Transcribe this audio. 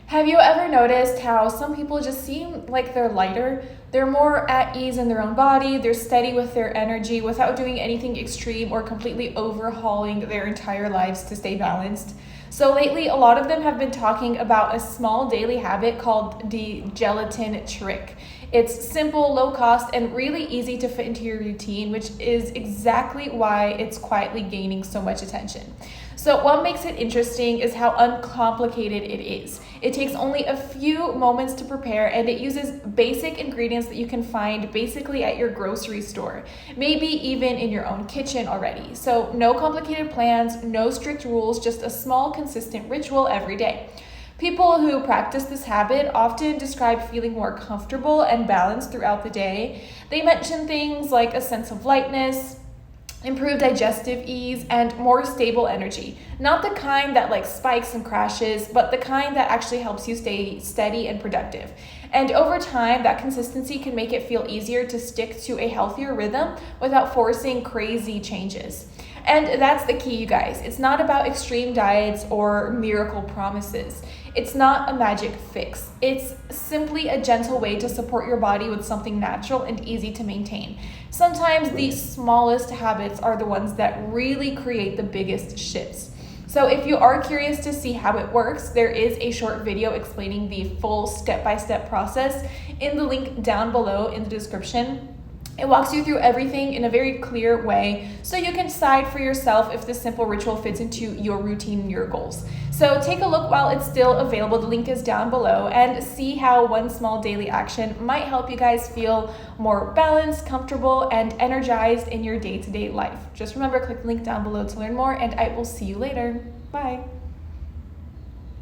Have you ever noticed how some people just seem like they're lighter? They're more at ease in their own body, they're steady with their energy without doing anything extreme or completely overhauling their entire lives to stay balanced. So lately, a lot of them have been talking about a small daily habit called the gelatin trick. It's simple, low cost, and really easy to fit into your routine, which is exactly why it's quietly gaining so much attention. So what makes it interesting is how uncomplicated it is. It takes only a few moments to prepare, and it uses basic ingredients that you can find basically at your grocery store, maybe even in your own kitchen already. So no complicated plans, no strict rules, just a small consistent ritual every day. People who practice this habit often describe feeling more comfortable and balanced throughout the day. They mention things like a sense of lightness, improved digestive ease, and more stable energy. Not the kind that like spikes and crashes, but the kind that actually helps you stay steady and productive. And over time, that consistency can make it feel easier to stick to a healthier rhythm without forcing crazy changes. And that's the key, you guys. It's not about extreme diets or miracle promises. It's not a magic fix. It's simply a gentle way to support your body with something natural and easy to maintain. Sometimes the smallest habits are the ones that really create the biggest shifts. So if you are curious to see how it works, there is a short video explaining the full step-by-step process in the link down below in the description. It walks you through everything in a very clear way so you can decide for yourself if this simple ritual fits into your routine and your goals. So take a look while it's still available. The link is down below, and see how one small daily action might help you guys feel more balanced, comfortable, and energized in your day-to-day life. Just remember, click the link down below to learn more, and I will see you later. Bye.